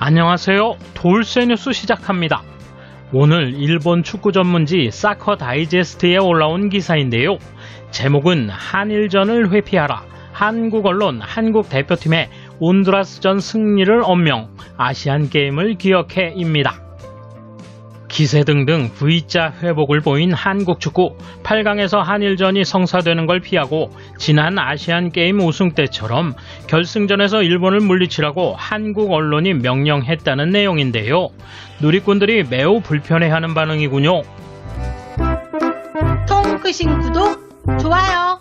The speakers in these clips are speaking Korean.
안녕하세요. 돌쇠 뉴스 시작합니다. 오늘 일본 축구 전문지 사커 다이제스트에 올라온 기사인데요. 제목은 한일전을 회피하라. 한국 언론 한국 대표팀의 온두라스전 승리를 언명, 아시안게임을 기억해입니다. 기세 등등 V자 회복을 보인 한국 축구, 8강에서 한일전이 성사되는 걸 피하고 지난 아시안게임 우승 때처럼 결승전에서 일본을 물리치라고 한국 언론이 명령했다는 내용인데요. 누리꾼들이 매우 불편해하는 반응이군요. 통 크신 구독, 좋아요.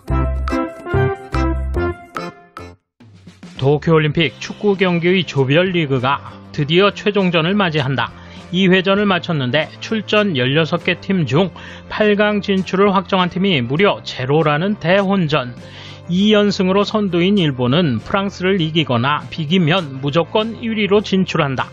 도쿄올림픽 축구 경기의 조별리그가 드디어 최종전을 맞이한다. 2회전을 마쳤는데 출전 16개 팀 중 8강 진출을 확정한 팀이 무려 제로라는 대혼전. 2연승으로 선두인 일본은 프랑스를 이기거나 비기면 무조건 1위로 진출한다.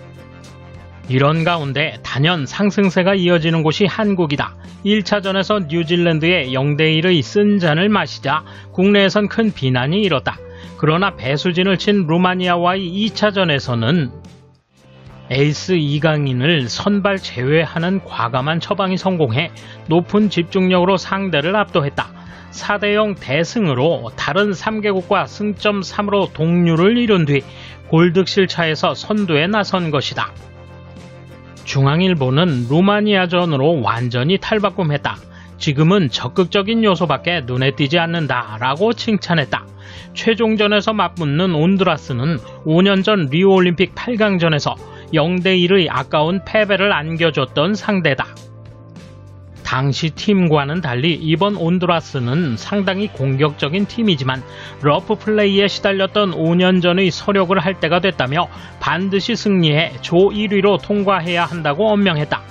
이런 가운데 단연 상승세가 이어지는 곳이 한국이다. 1차전에서 뉴질랜드의 0대1의 쓴잔을 마시자 국내에선 큰 비난이 일었다. 그러나 배수진을 친 루마니아와의 2차전에서는 에이스 이강인을 선발 제외하는 과감한 처방이 성공해 높은 집중력으로 상대를 압도했다. 4대0 대승으로 다른 3개국과 승점 3으로 동률을 이룬 뒤 골득실 차에서 선두에 나선 것이다. 중앙일보는 루마니아전으로 완전히 탈바꿈했다. 지금은 적극적인 요소밖에 눈에 띄지 않는다라고 칭찬했다. 최종전에서 맞붙는 온두라스는 5년 전 리우올림픽 8강전에서 0대1의 아까운 패배를 안겨줬던 상대다. 당시 팀과는 달리 이번 온두라스는 상당히 공격적인 팀이지만 러프 플레이에 시달렸던 5년 전의 서력을 할 때가 됐다며 반드시 승리해 조 1위로 통과해야 한다고 언명했다.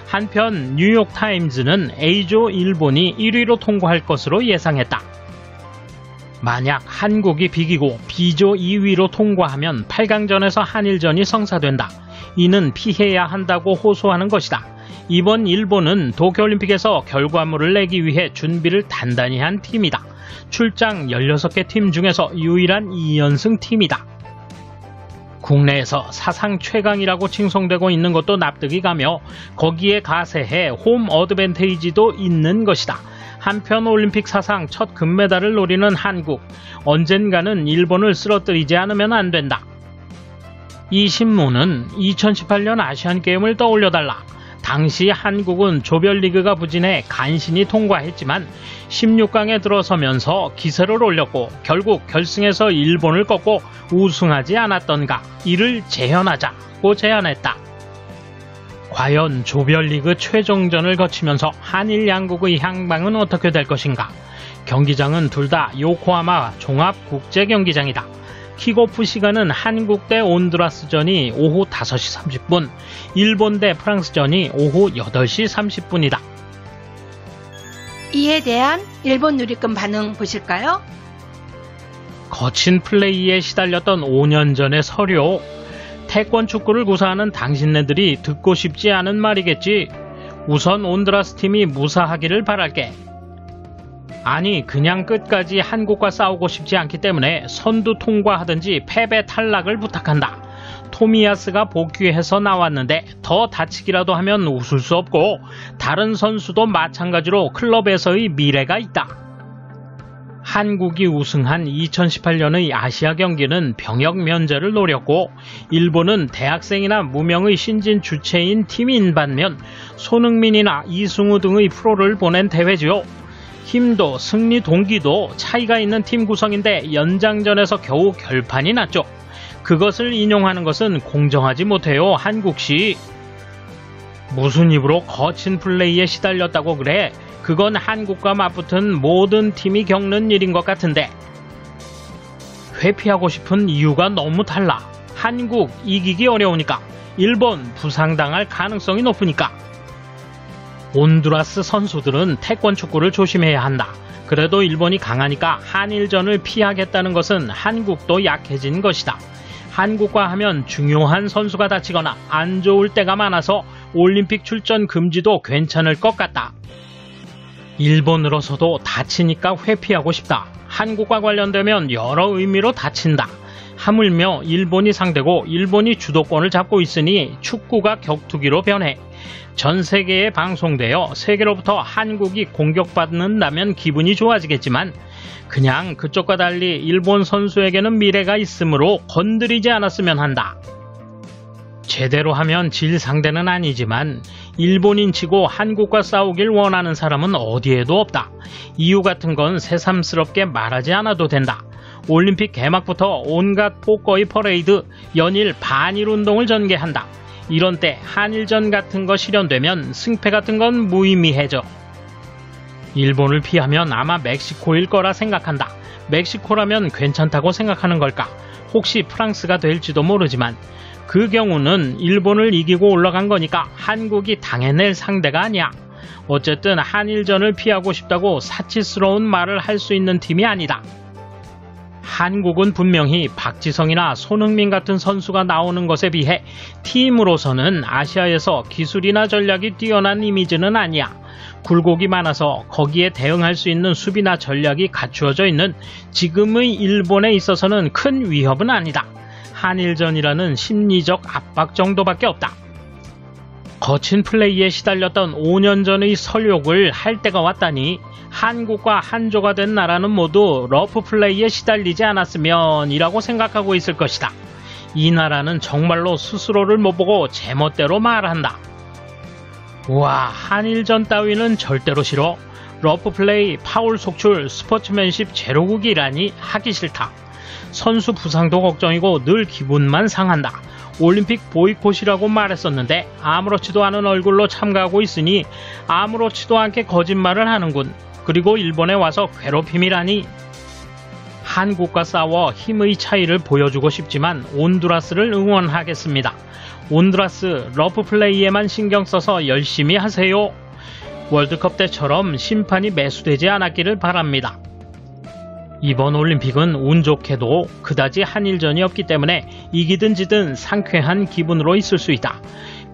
한편 뉴욕타임즈는 A조 일본이 1위로 통과할 것으로 예상했다. 만약 한국이 비기고 B조 2위로 통과하면 8강전에서 한일전이 성사된다. 이는 피해야 한다고 호소하는 것이다. 이번 일본은 도쿄올림픽에서 결과물을 내기 위해 준비를 단단히 한 팀이다. 출장 16개 팀 중에서 유일한 2연승 팀이다. 국내에서 사상 최강이라고 칭송되고 있는 것도 납득이 가며 거기에 가세해 홈 어드밴테이지도 있는 것이다. 한편 올림픽 사상 첫 금메달을 노리는 한국, 언젠가는 일본을 쓰러뜨리지 않으면 안 된다. 이 신문은 2018년 아시안게임을 떠올려달라. 당시 한국은 조별리그가 부진해 간신히 통과했지만 16강에 들어서면서 기세를 올렸고 결국 결승에서 일본을 꺾고 우승하지 않았던가. 이를 재현하자고 제안했다. 과연 조별리그 최종전을 거치면서 한일 양국의 향방은 어떻게 될 것인가? 경기장은 둘 다 요코하마 종합국제경기장이다. 킥오프 시간은 한국 대 온두라스전이 오후 5시 30분, 일본 대 프랑스전이 오후 8시 30분이다. 이에 대한 일본 누리꾼 반응 보실까요? 거친 플레이에 시달렸던 5년 전의 서료. 태권 축구를 구사하는 당신네들이 듣고 싶지 않은 말이겠지. 우선 온두라스 팀이 무사하기를 바랄게. 아니, 그냥 끝까지 한국과 싸우고 싶지 않기 때문에 선두 통과하든지 패배 탈락을 부탁한다. 토미야스가 복귀해서 나왔는데 더 다치기라도 하면 웃을 수 없고 다른 선수도 마찬가지로 클럽에서의 미래가 있다. 한국이 우승한 2018년의 아시아 경기는 병역 면제를 노렸고 일본은 대학생이나 무명의 신진 주체인 팀인 반면 손흥민이나 이승우 등의 프로를 보낸 대회지요. 힘도 승리 동기도 차이가 있는 팀 구성인데 연장전에서 겨우 결판이 났죠. 그것을 인용하는 것은 공정하지 못해요. 한국시. 무슨 입으로 거친 플레이에 시달렸다고 그래? 그건 한국과 맞붙은 모든 팀이 겪는 일인 것 같은데. 회피하고 싶은 이유가 너무 달라. 한국 이기기 어려우니까. 일본 부상당할 가능성이 높으니까. 온두라스 선수들은 태권 축구를 조심해야 한다. 그래도 일본이 강하니까 한일전을 피하겠다는 것은 한국도 약해진 것이다. 한국과 하면 중요한 선수가 다치거나 안 좋을 때가 많아서 올림픽 출전 금지도 괜찮을 것 같다. 일본으로서도 다치니까 회피하고 싶다. 한국과 관련되면 여러 의미로 다친다. 하물며 일본이 상대고 일본이 주도권을 잡고 있으니 축구가 격투기로 변해 전 세계에 방송되어 세계로부터 한국이 공격받는다면 기분이 좋아지겠지만 그냥 그쪽과 달리 일본 선수에게는 미래가 있으므로 건드리지 않았으면 한다. 제대로 하면 질 상대는 아니지만 일본인치고 한국과 싸우길 원하는 사람은 어디에도 없다. 이유 같은 건 새삼스럽게 말하지 않아도 된다. 올림픽 개막부터 온갖 포거의 퍼레이드, 연일 반일 운동을 전개한다. 이런 때 한일전 같은 거 실현되면 승패 같은 건 무의미해져. 일본을 피하면 아마 멕시코일 거라 생각한다. 멕시코라면 괜찮다고 생각하는 걸까? 혹시 프랑스가 될지도 모르지만 그 경우는 일본을 이기고 올라간 거니까 한국이 당해낼 상대가 아니야. 어쨌든 한일전을 피하고 싶다고 사치스러운 말을 할 수 있는 팀이 아니다. 한국은 분명히 박지성이나 손흥민 같은 선수가 나오는 것에 비해 팀으로서는 아시아에서 기술이나 전략이 뛰어난 이미지는 아니야. 굴곡이 많아서 거기에 대응할 수 있는 수비나 전략이 갖추어져 있는 지금의 일본에 있어서는 큰 위협은 아니다. 한일전이라는 심리적 압박 정도밖에 없다. 거친 플레이에 시달렸던 5년 전의 설욕을 할 때가 왔다니 한국과 한조가 된 나라는 모두 러프 플레이에 시달리지 않았으면 이라고 생각하고 있을 것이다. 이 나라는 정말로 스스로를 못 보고 제멋대로 말한다. 우와, 한일전 따위는 절대로 싫어. 러프 플레이, 파울 속출, 스포츠맨십 제로국이라니 하기 싫다. 선수 부상도 걱정이고 늘 기분만 상한다. 올림픽 보이콧이라고 말했었는데 아무렇지도 않은 얼굴로 참가하고 있으니 아무렇지도 않게 거짓말을 하는군. 그리고 일본에 와서 괴롭힘이라니. 한국과 싸워 힘의 차이를 보여주고 싶지만 온두라스를 응원하겠습니다. 온두라스 러프 플레이에만 신경 써서 열심히 하세요. 월드컵 때처럼 심판이 매수되지 않았기를 바랍니다. 이번 올림픽은 운 좋게도 그다지 한일전이 없기 때문에 이기든 지든 상쾌한 기분으로 있을 수 있다.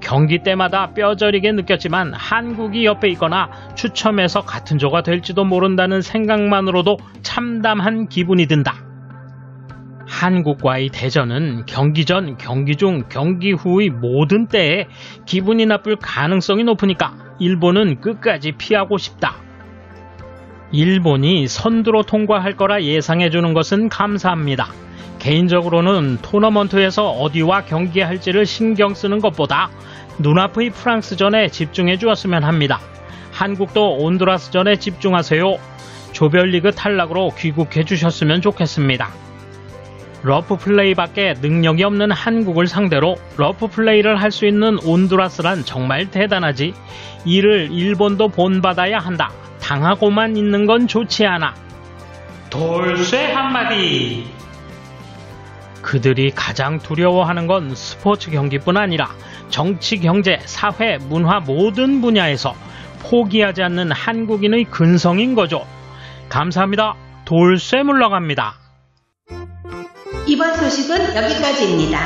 경기 때마다 뼈저리게 느꼈지만 한국이 옆에 있거나 추첨해서 같은 조가 될지도 모른다는 생각만으로도 참담한 기분이 든다. 한국과의 대전은 경기 전, 경기 중, 경기 후의 모든 때에 기분이 나쁠 가능성이 높으니까 일본은 끝까지 피하고 싶다. 일본이 선두로 통과할 거라 예상해주는 것은 감사합니다. 개인적으로는 토너먼트에서 어디와 경기할지를 신경 쓰는 것보다 눈앞의 프랑스전에 집중해 주었으면 합니다. 한국도 온두라스전에 집중하세요. 조별리그 탈락으로 귀국해 주셨으면 좋겠습니다. 러프 플레이밖에 능력이 없는 한국을 상대로 러프 플레이를 할 수 있는 온두라스란 정말 대단하지. 이를 일본도 본받아야 한다. 당하고만 있는 건 좋지 않아. 돌쇠 한마디. 그들이 가장 두려워하는 건 스포츠 경기뿐 아니라 정치, 경제, 사회, 문화 모든 분야에서 포기하지 않는 한국인의 근성인 거죠. 감사합니다. 돌쇠 물러갑니다. 이번 소식은 여기까지입니다.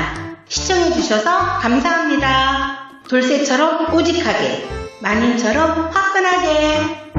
시청해주셔서 감사합니다. 돌쇠처럼 우직하게, 만인처럼 화끈하게.